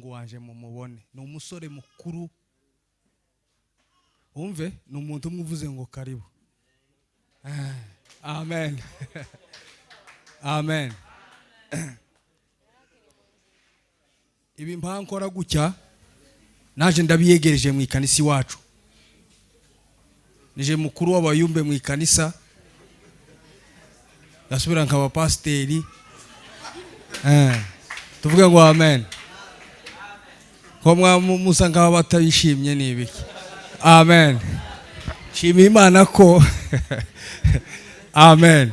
umuhungu wanje mumubone ni umusore mukuru umve ni umuntu umuvuze ngo karibu. Amen. Amen. Ibi mpankora gutya naje ndabiyegereje mu ikanisa iwacu. Nije mukuru w'abayumbe mu ikanisa. Gasubira nkaba pasiteri. Tuvuge ngo amen. Ko musa nkaba batabishimye nibiki. Amen. Shima Imana ko amen.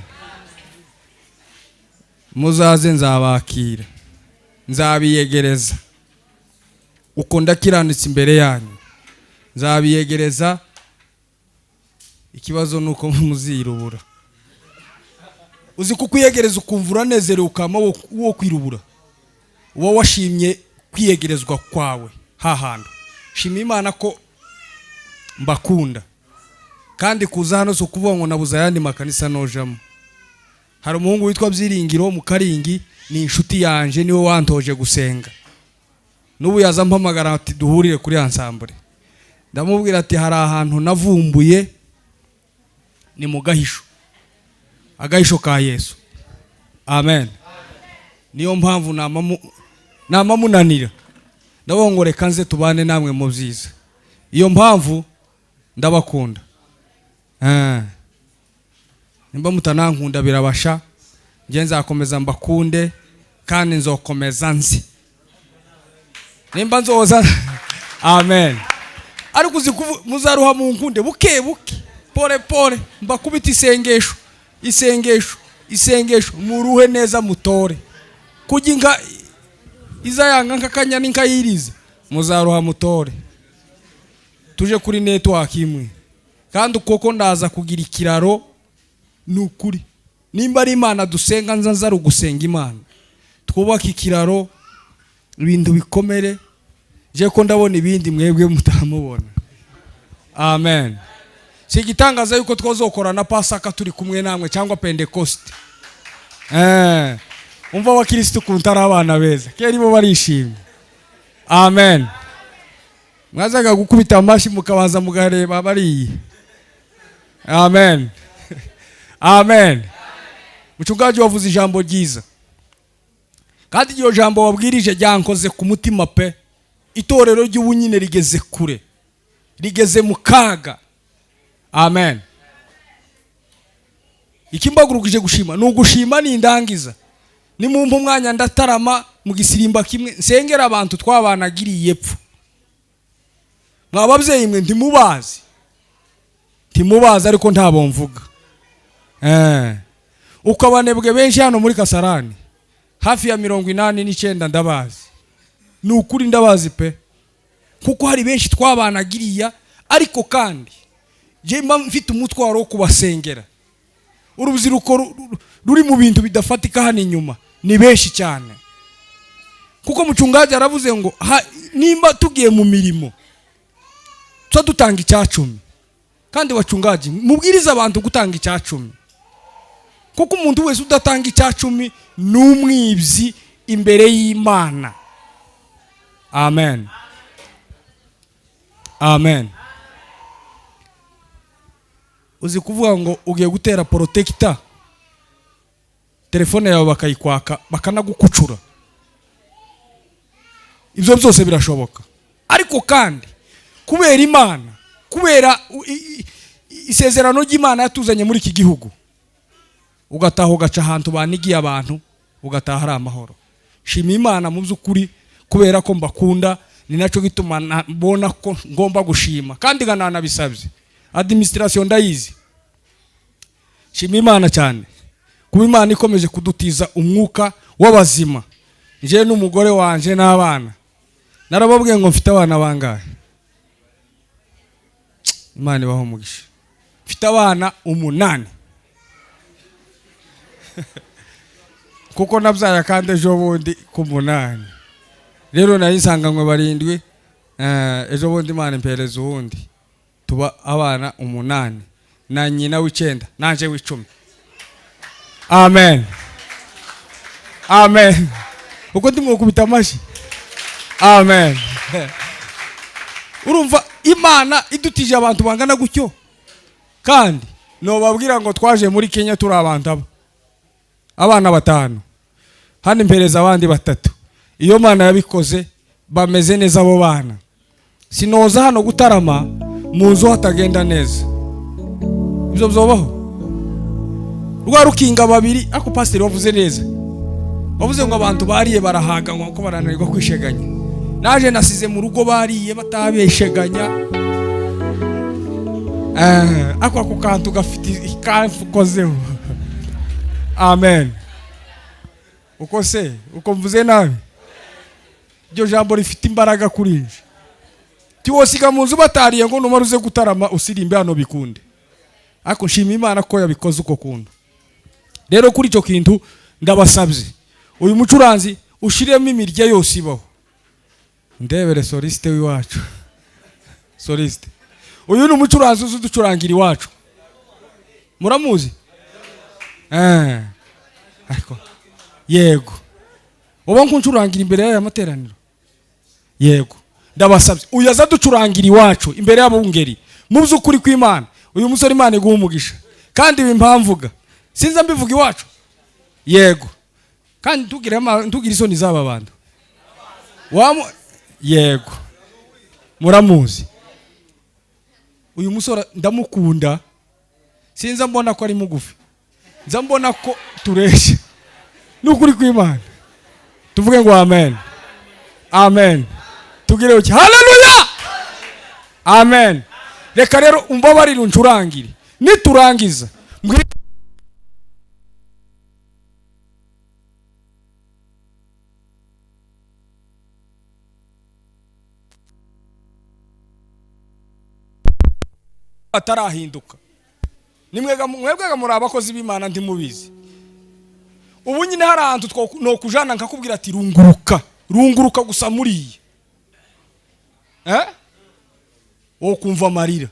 Muzaze nzabakira. Nzabiyegereza. Uko ndakiranitse imbere yanyu. Nzabiyegereza. Ikibazo nuko muzirubura. Uzi kukuyegereza ukumva uranezerewe ukama wo kwirubura. Uwo washimye kwiyegerezwa kwawe hahanda. Shima Imana ko mbakunda. Kandi kuza hano so kuvuga ngo nabuza yandi makanisa nojamo. Hari umuhungu witwa Byiringiro mu Karingi ni inshuti yanje niwe wantoje gusenga. Nubu yazampamagara ati duhurire kuri ensemble. Ndamubwira ati hari ahantu navumbuye ni mu gahisho. Agahisho ka Yesu. Amen. Niyo mpamvu namamunanira. Ndabongoreka nze tubane namwe mu byiza. Iyo mpamvu ndabakunda. Nimba mutanankunda birabasha. Nje nzakomeza mbakunde kandi nzokomeza nzi. Nimba nzoza amen. Ariko muzaruha mu nkunde buke buke pore pore mbakubita isengesho muruhe neza mutore kujinga izayanga nkakanya ninkayiriza muzaruha mutore tuje kuri network imwe kandi ukoko ndaza kugira ikiraro nukuri nimba ari Imana dusenga nzanzaru gusenga Imana twubaka ikiraro ibintu bikomere je ko ndabona ibindi mwebwe mutamubona. Amen. Sigitangaza yuko twozokora na Pasaka turi kumwe namwe cyangwa Pentecost. Umva wa Kristo kuntara abana beza keri bo barishimye. Amen. Mwazaga gukubita amashi mukabanza mugareba bari. Amen. Amen. Muchungaji wavuze ijambo ryiza. Kandi iryo jambo wabwirije ryankoze ku mutima pe. Itorero ry'ubunyine rigeze kure. Rigeze mu kaga. Amen. Ikimbagurukije gushima nugushima ni indangiza. Ni mumpa umwanya ndatarama mu gisirimba kimwe nsengera abantu twabanagiriye epfo. Mwababyeyi mwe ndimubazi. Timubazi ariko ntabo mvuga. Ukabanebwe benshi hano muri Kasarani. Hafi ya 89 ndabazi. Nukuri ndabazi pe. Kuko hari benshi twabanagiriya ariko kandi je mba mfite umutwaro wo kubasengera. Urubyiruko ruri mu bintu bidafatika hano inyuma ni benshi cyane. Kuko mucungaje aravuze ngo nimba tugiye mu mirimo twa dutanga icyacumi. Kandi bacungaje mubwiriza abantu gutanga icyacumi. Kuko umuntu wese udatanga icyacumi n'umwibyi imbere y'Imana. Amen. Amen. Uzi kuvuga ngo ugiye gutera protector telefone yawe bakayikwaka bakanagukucura. Ibyo byose birashoboka. Ariko kandi kubera Imana, kubera isezerano ry'Imana yatuzanye muri iki gihugu, ugataha ugaca ahantu banigiye abantu ugataha ari amahoro. Shima Imana mu by'ukuri kubera ko mbakunda ni naco gituma mbona ko ngomba gushima kandi ganana bisabye. Administration ndayizi. Shima Imana cyane. Kuba Imana ikomeje kudutiza umwuka w'abazima. Nje n'umugore wanje n'abana. Narababwiye ngo mfite abana bangahe. Imana ibaho umugisha. Mfite abana 8. Kuko nabyaye kandi ejo bundi ku 8. Rero narisanganywe 7. Ejo bundi Imana impereza uwundi. Tuba abana 8 na nyina w'9 nanje w'10. Amen. Amen. Uko ndimo kubita amashi. Amen. Urumva Imana idutije abantu bangana gutyo, kandi no babwira ngo twaje muri Kenya turi abantu abana 5 hano impereza abandi 3. Iyo Mana yabikoze bameze neza abo bana. Sinoza hano gutarama mu nzu hatagenda neza. Ibyo byobaho. Rwa rukinga babiri ako pastor wavuze neza. Wavuze ngo abantu bariye barahaga ngo ko barananirwa kwisheganya. Naje nasize mu rugo bariye batabesheganya. Ako kantu gafite ikamfu kozeho. Amen. Uko se uko mvuze nabi. Iryo jambo rifite imbaraga kuri nje. Tiwosiga mu nzu batariye ngo numaruze gutarama usirimbe hano bikunde. Ako nshima Imana ko yabikoze uko kuntu. Rero kuri cyo kintu ndabasabye. Uyu mucuranzi ushiremo imirya yose ibaho. Ndebere soliste wiwacu. Soliste. Uyu ni umucuranzi uzuducurangira iwacu. Muramuzi? Ariko yego. Uba nkuncurangira imbere y'aya materaniro. Yego. Ndabasabye uyu azaducurangira iwacu imbere y'abungeri. Mubuze ukuri kw'Imana. Uyu musore Imana iguha umugisha. Kandi bimpamvuga. Sinza mbivuga iwacu. Yego. Kandi tugira isoni z'aba bantu. Yego. Muramuzi. Uyu musore ndamukunda. Sinza mbona ko ari mugufi. Nza mbona ko tureshe. Nukuri kw'Imana. Tuvuge ngo amen. Amen. Tugire uki. Hallelujah. Amen. Reka rero umbabarire uncurangire. Niturangiza atarahinduka. Mwebwe muri abakozi b'Imana ndi mubizi. Ubu nyine hari ahantu no kujana nkakubwira ati runguruka gusa muriye. O kumva amarira.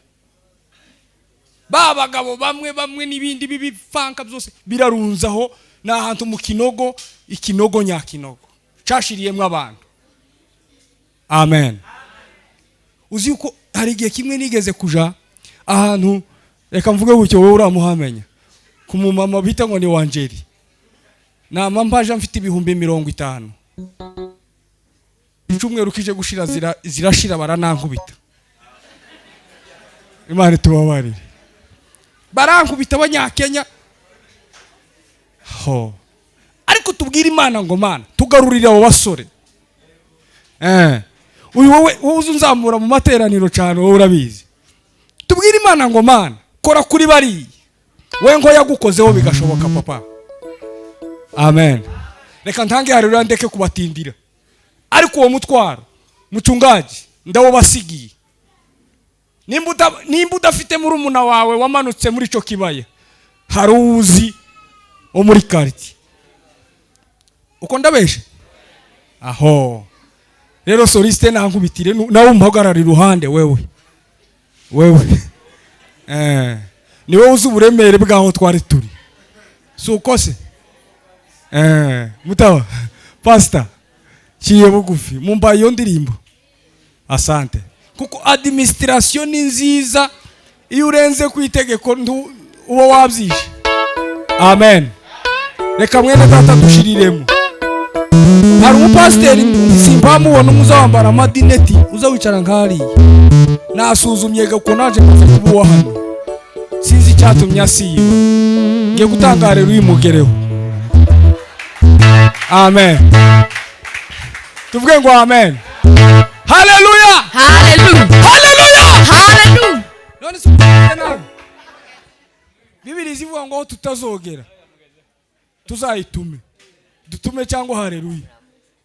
Babagabo bamwe n'ibindi bibifanka byose birarunzaho na ahantu mu ikinogo nyakinogo. Cashiriyemwe abantu. Amen. Uzi uko hari igihe kimwe nigeze kuja ahantu reka mvuge gutyo wowe uramuhamenya. Ku mumama bita ngo ni Wanjeri. Na mpaje mfite 50. Icumweru kije gushira zirashira baranankubita. Imana tubabarire. Barankubita abanyakenya. Ariko tubwira Imana ngo Mana tugarurira abo basore. Uyu wowe uzunzamura mu materaniro cyane wowe urabizi. Tubwira Imana ngo Mana kora kuri bari. We ngo yagukozeho bigashoboka papa. Amen. Reka ntange harira ndeke kubatindira. Ariko uwo mutwaro mucungaji ndawo basigiye. Nimba udafite murumuna wawe wamanutse muri cyo kibaya. Haruzi o muri quartier. Uko ndabeshe? Aho. Rero soliste nankubitire nawe umpagarara iruhande wewe. Ni wowe uzi uburemere bwaho twari turi. Suko se? Mutawa. Pastor. Kiye bugufi. Mumba iyo ndirimbo. Asante. Kuko administration ni nziza iyo urenze kwitegeko uba wabyishe. Amen. Reka mwene data dushiriremo. Hari umupasiteri simpamubona umuzambara amadineti uzawicara nkari. Nasuzumye ko naje kuba hano. Sinzi cyatumye asiba. Ngiye gutanga rero uyimugereho. Amen. Tuvuge ngo amen. Hallelujah. Hallelujah. Hallelujah. Hallelujah. None sikubwira nawe. Bibiri zivuga ngo tutazogera. Tuzayitume. Dutume cyangwa hallelujah.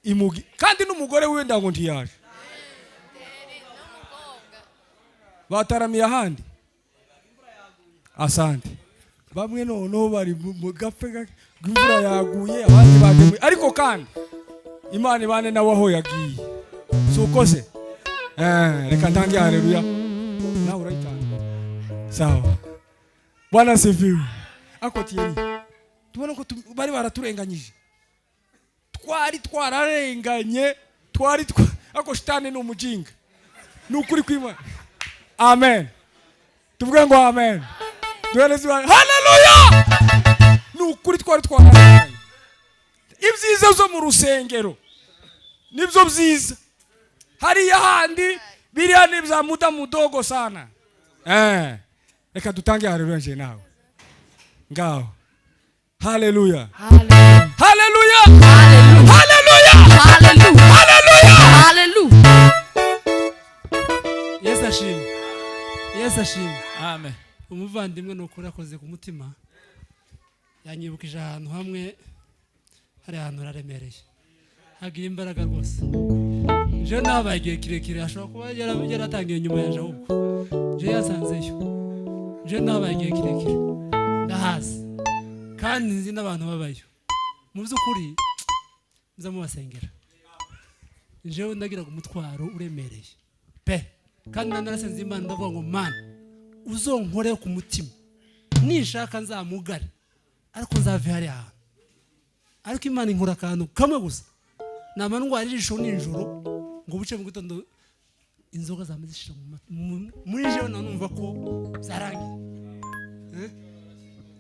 Imugi kandi n'umugore wenda ngo ntiyaje. Bataramiye ahandi. Asante. Bamwe noneho bari mu gape imvura yaguye abandi bagemuye ariko kandi Imana ibane nawe aho yagiye. Suko se? Reka ntange haleluya. Nawe urayitanga. Sawa. Bwana sifiwe. Akotiye. Tubona ko bari baraturenganyije. Twari twararenganye, ako shitani ni umujinga nukuri kw'Imana. Amen. Tuvuge ngo amen. Duhereze haleluya. Nukuri twari twaranganye. Ibyiza zo mu rusengero nibyo byiza. Hariya handi biriya ni bya muda mudogo sana. Reka dutange haleluya nje nawe. Ngao. Haleluya. Haleluya. Haleluya. Haleluya. Haleluya. Haleluya. Yesu ashimwe. Yesu ashimwe. Amen. Umuvandimwe nukuri akoze ku mutima. Yanyibukije ahantu hamwe hari ahantu hararemereye. Hagira imbaraga rwose. Je nabaye igihe kirekire ashobora kuba yaratangiye nyuma yaje ahubwo. Je yasanzeyo. Je nabaye igihe kirekire. Ndahazi. Kandi nzi n'abantu babayo. Mu by'ukuri nza mubasengera. Jewe ndagiraga umutwaro uremereye. Pe. Kandi narasenze Imana ndavuga ngo Mana uzonkore ku mutima. Nishaka nzamugare. Ariko nzave hari ahantu. Ariko Imana inkura akantu kamwe gusa. Nama ndwara ijisho n'injoro ngo buce mu gitondo inzoga zamezishira muri jewe nanumva ko zarangiye.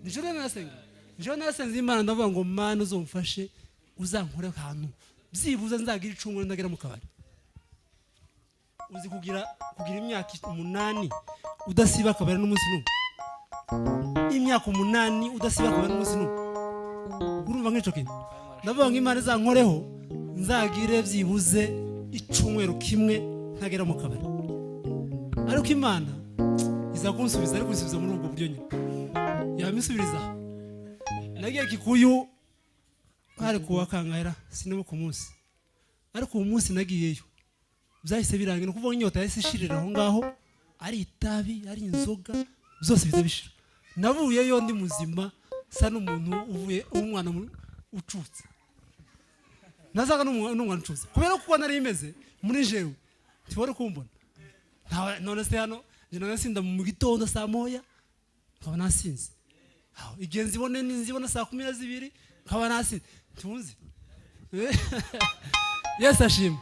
Nijoro narasenga. Nijoro narasenze Imana ndavuga ngo Mana uzomfashe uzankore ahantu. Byibuze nzagira icungo ndagera mu kabari. Uzi kugira imyaka 8 udasiba akabari n'umunsi n'umwe. Imyaka 8 udasiba akabari n'umunsi n'umwe. Urumva nk'ico kintu. Ndavuga ngo Imana izankoreho nzagire byibuze icumwero kimwe ntagera mu kabari. Ariko Imana izakunsubiza ariko isubiza muri ubwo buryo nyine. Yamisubiriza. Nagiye Kikuyu hari kuwa kangahera sinimo ku munsi. Ariko uwo munsi nagiyeyo. Byahise birangira kuvuga inyota yahise ishirira aho ngaho ari itabi ari inzoga byose bizabishira. Navuyeyo ndi muzima sa n'umuntu uvuye umwana ucutse. Nazaga n'umwana ucutse. Kubera ko nari imeze muri jewe. Ntibore kumbona. None se hano je nasinda mu gitondo saa moya nkaba nasinze. Aho igenzi bone nzibona saa 12 nkaba nasinze. Tuzi. Yes ashimwe.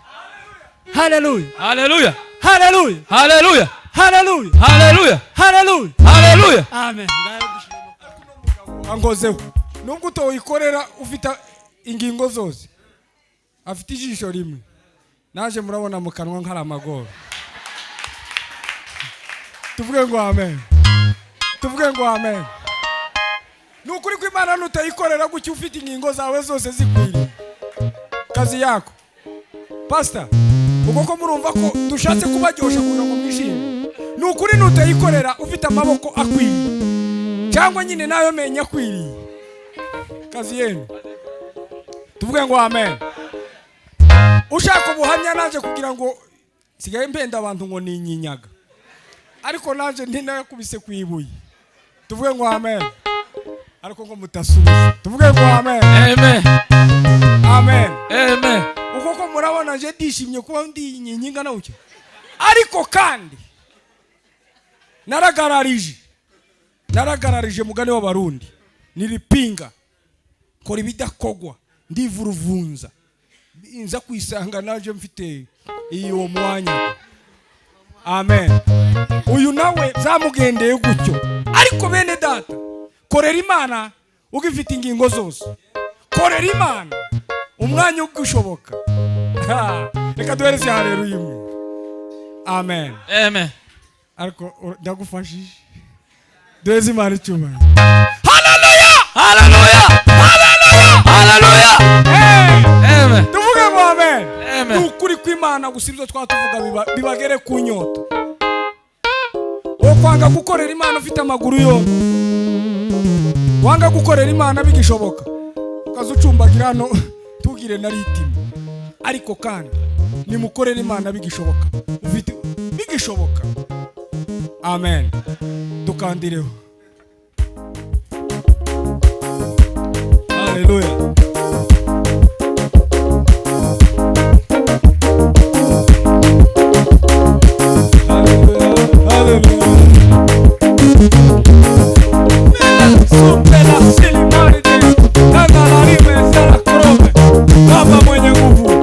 Hallelujah. Hallelujah. Hallelujah. Hallelujah. Hallelujah. Hallelujah. Hallelujah. Hallelujah. Amen. Angozeho nubwo utoyikorera ufite ingingo zose afite ijisho rimwe naje murabona mu kanwa nkara amagoro. Tuvuge ngo amen. Tuvuge ngo amen. Nukuri ko Imana nutayikorera gucyo ufite ingingo zawe zose zikwiriye kazi yako. Pastor uko ko murumva ko dushatse kubaryosha kugira ngo mwishime. Nukuri nutayikorera ufite amaboko akwiriye cyangwa nyine nayo menya akwiriye kazi yenu. Tuvuge ngo amen. Ushaka ubuhamya naje kugira ngo sigaye mpenda abantu ngo ni nyinyaga ariko naje ndinakubise kwibuye. Tuvuge ngo amen. Ariko ngo mutasubiza. Tuvuge ngo amen. Amen. Amen. Amen. Uko ko murabona je dishimye kuba ndi nyinyiga na ucyo. Ariko kandi naragararije mugane w'abarundi niripinga kora ibidakogwa ndivuruvunza inza kwisanga naje mfite iyo mwanya. Amen. Uyu nawe zamugendeye gutyo. Ariko bene data korera Imana ugifite ingingo zose. Korera Imana umwanya ugushoboka. Reka duhereze haleluya imwe. Amen. Amen. Ariko ndagufashije. Duhereze Imana icyubahiro. Hallelujah. Hallelujah. Hallelujah. Hallelujah. Amen. Tuvuge ngo amen. Amen. Ukuri kw'Imana gusibyo twatuvuga bibagere ku nyota. Okwanga gukorera Imana ufite amaguru yombi. Wanga gukorera Imana bigishoboka. Kazucumbagira hano tugire na ritima. Ariko kandi nimukorera Imana bigishoboka. Ufite bigishoboka. Amen. Dukandireho. Hallelujah. Baba mwenye nguvu.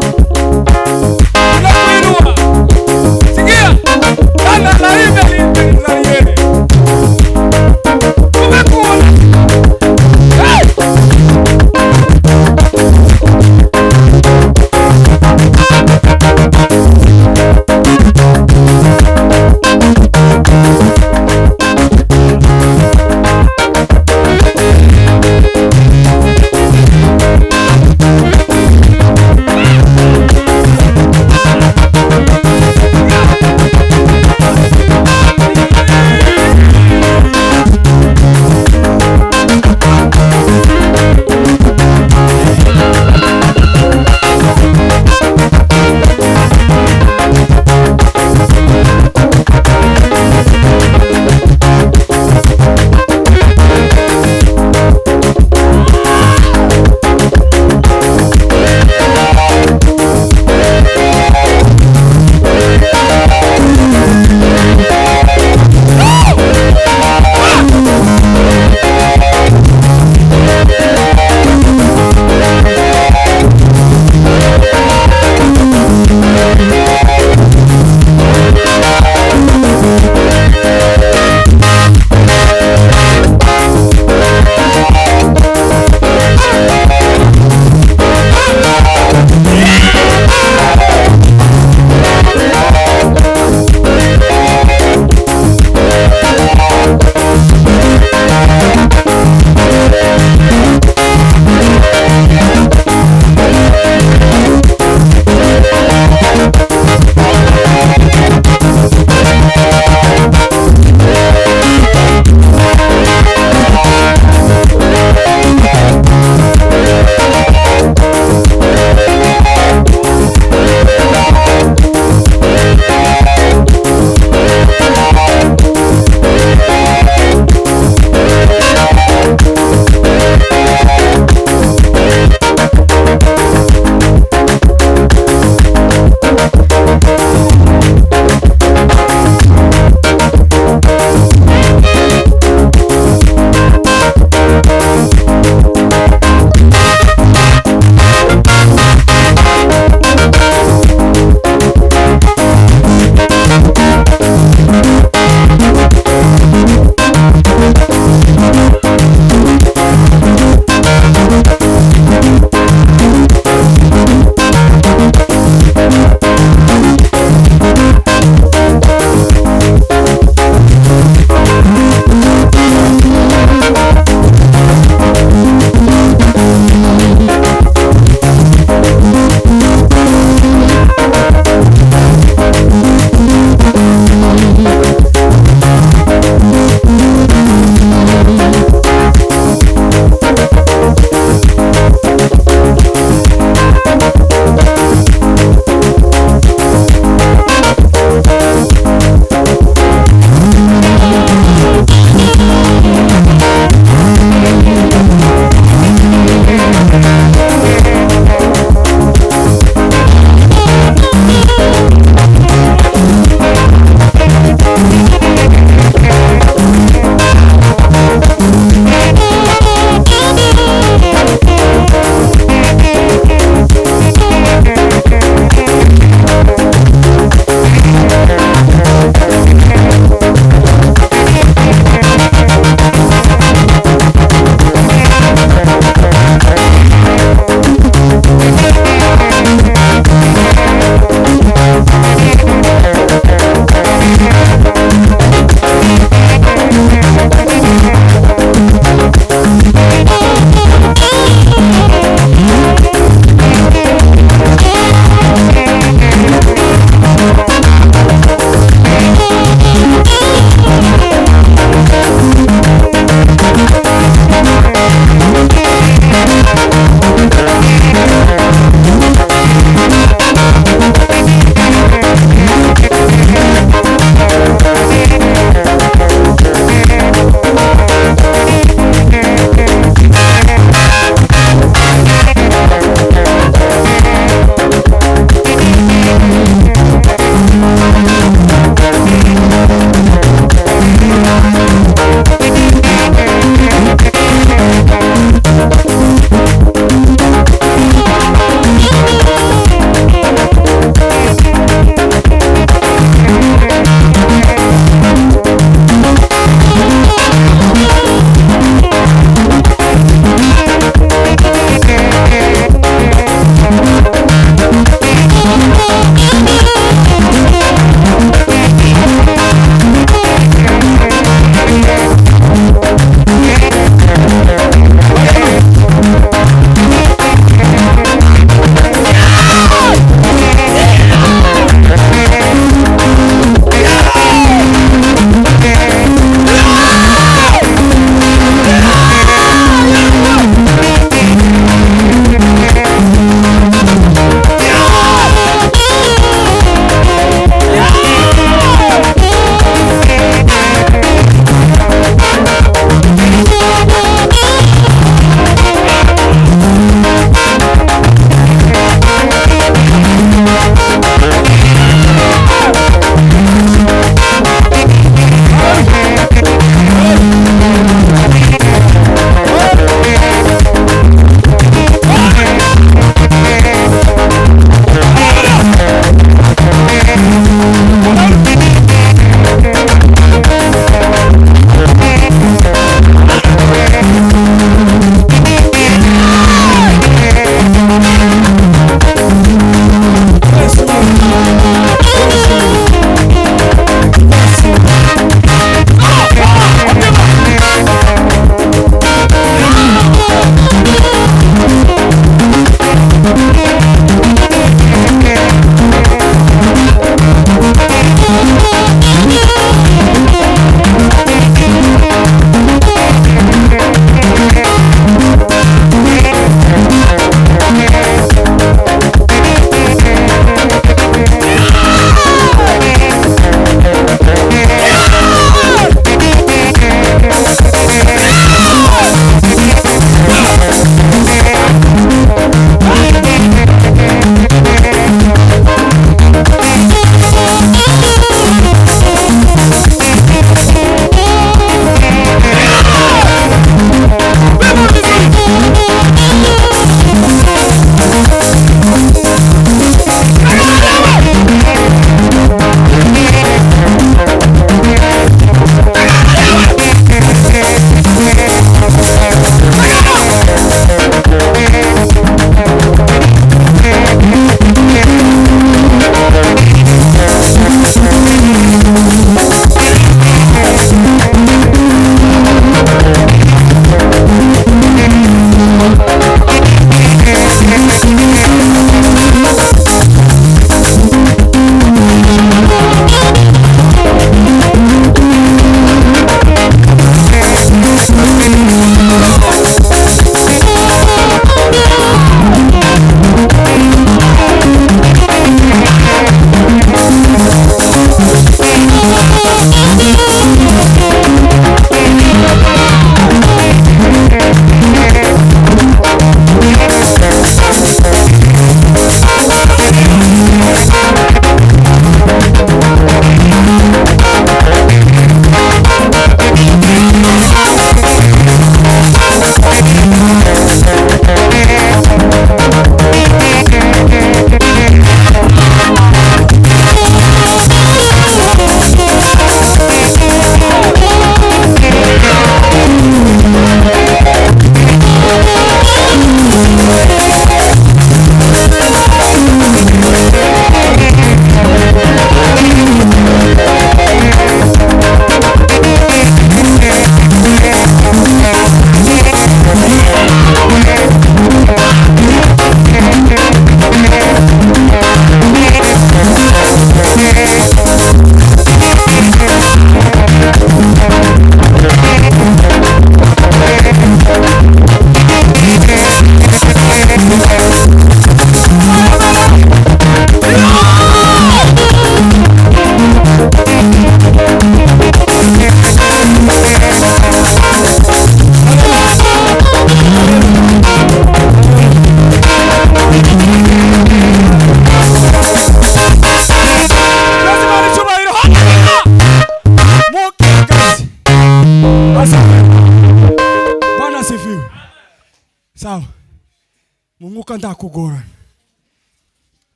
tambuka ndakugorana.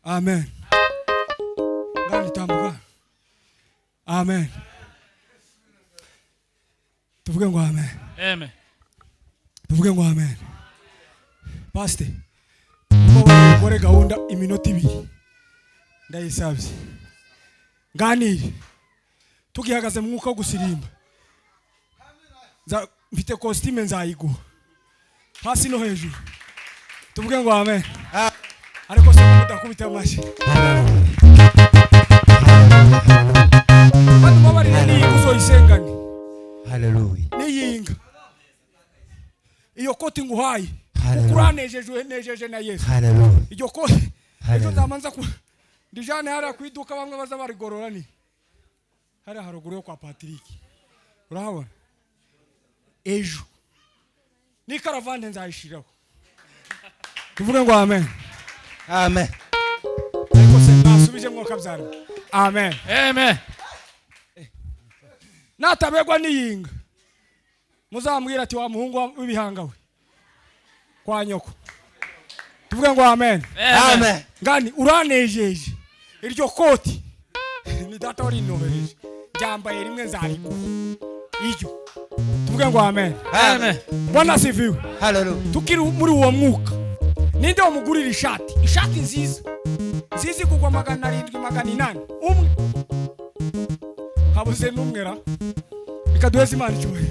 Amen. Ngani tambuka. Amen. Tuvuge ngo amen. Amen. Tuvuge ngo amen. Pastor, ukore gahunda iminota 2. Ndayisabye. Nganire. Tukihagaze mu mwuka wo gusirimba. Mfite costume nzayiguha. Hasi no hejuru. Tuvuge ngo amen. Ariko se mudakubita amashi. Batu mabarire ni uzoyisengane. Hallelujah. Niyinga. Iyo koti nguhaye. Ukuranejejwe nejeje na Yesu. Hallelujah. Iyo koti. Iyo zamanza ku Dijane hara kwiduka bamwe baza barigorora ni. Hari haruguru yo kwa Patrick. Urabona? Ejo. Ni karavande nzayishiraho. Tuvuge ngo amen. Amen. Ariko se nasubije mwoka byaro. Amen. Amen. Natabegwa niyinga. Muzambwira ati wa muhungu w'ibihangawe. Kwa nyoko. Tuvuge ngo amen. Amen. Ngani uranejeje. Iryo koti ni data wari nobereje. Jambaye rimwe nzariko. Iyo. Tuvuge ngo amen. Amen. Bwana sifiwe. Hallelujah. Tukiri muri uwo mwuka. Ninde wamugurira ishati? Ishati nziza. Nzizi kugwa 700 800. Umwe. Habuze numwera. Ikaduheza Imana cyuhe.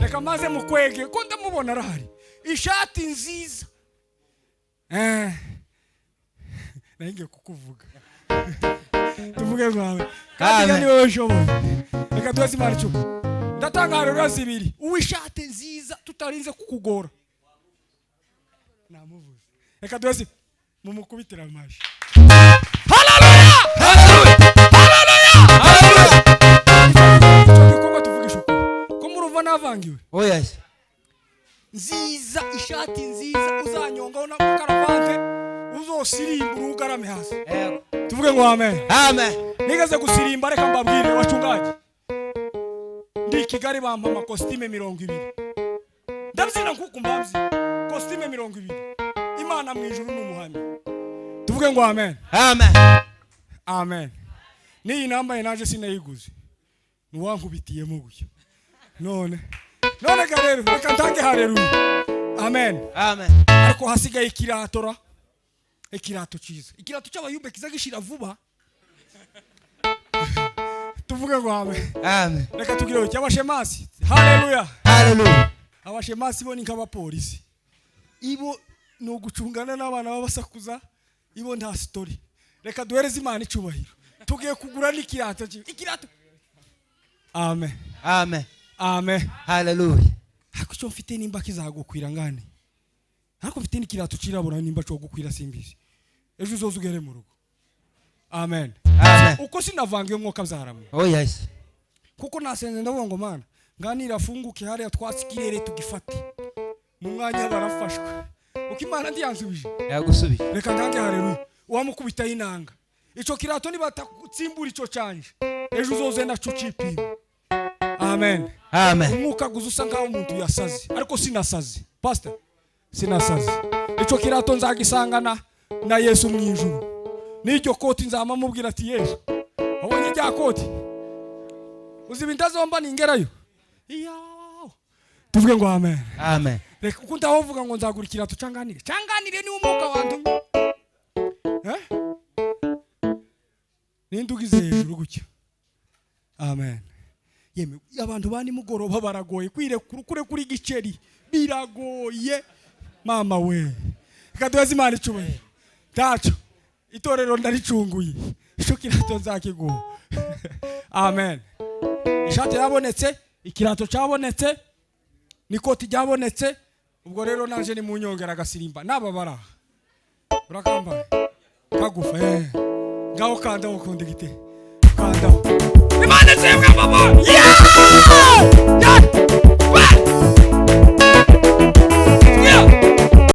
Reka maze mukwege ko ndamubona arahari. Ishati nziza. Nainge kukuvuga. Tuvuge ngawe. Kandi ni wowe shoboye. Reka duheza Imana cyuhe. Ndatanga rero 2. Uwishati nziza tutarinze kukugora. Namuvuze. Reka duheze mumukubitira amashi. Hallelujah! Hallelujah. Hallelujah! Tugikomba tuvugisha ukuri. Ko muruva navangiwe. Oh yes. Nziza ishati nziza uzanyongaho na karavante uzosirimba urugarame hasi. Tuvuge ngo amen. Amen. Nigeze gusirimba reka mbabwire wacungaje. Ndi Kigali bampa ama costume 20. Ndabyina nkuko mbamzi. Costume 20. Imana mu ijuru n'umuhamya. Tuvuge ngo amen. Amen. Amen. Ni inamba naje sinayiguze. Nuwankubitiyemo gutyo. None garero reka ntange haleluya. Amen. Amen. Ariko hasigaye ikiratora. Ikirato cyiza. Ikirato cy'abayumbe kizagishira vuba. Tuvuge ngo amen. Amen. Reka tugire cy'abashemasi. Haleluya. Hallelujah. Abashemasi bo ni nk'abapolisi. Ibo no gucungana n'abana babasakuza. Ibo nta story. Reka duhereze Imana icubahiro. Tugiye kugura n'ikirato cyiza. Ikirato. Amen. Amen. Amen. Hallelujah. Hako cyo mfite nimba kizagukwira ngane. Hako mfite n'ikirato cirabura nimba cyo gukwira simbizi. Ejo uzozugere mu rugo. Amen. Amen. Uko sinavangiye umwuka byaramu. Oh yes. Kuko nasenze ndavuga ngo mana nganira afunguke hariya twatsikirere tugifate. Mu mwanya barafashwe. Uko Imana ndiyansubije. Yagusubije. Reka ndange haleluya. Wamukubita inanga. Ico kirato ni batatsimbura ico canje. Ejo uzoze na cucipima. Amen. Amen. Umwuka guzusa ngaho umuntu yasaze. Ariko sinasaze. Pastor. Sinasaze. Ico kirato nzagisangana na Yesu mu ijuru. N'iryo koti nzama mubwira ati Yesu. Wabonye rya koti? Uzi bintazomba ningerayo. Iyo. Tuvuge ngo amen. Amen. Reka ukunda hovuga ngo nzagura ikirato canganire. Canganire ni umwuka wantu. Nindugize hejuru gutya. Amen. Yeme abantu bani mugoroba baragoye kure kuri giceri biragoye mama we. Kaduheza Imana icubahiro. Tacho itorero ndaricunguye. Ico kirato nzakiguha. Amen. Ishati yabonetse, ikirato cyabonetse, nikoti ryabonetse. Ubwo rero nanje ni munyongera gasirimba nababara. Urakamba kagufa ngaho kanda ukunda gite. Kanda. Imana zemwe mama. Yeah!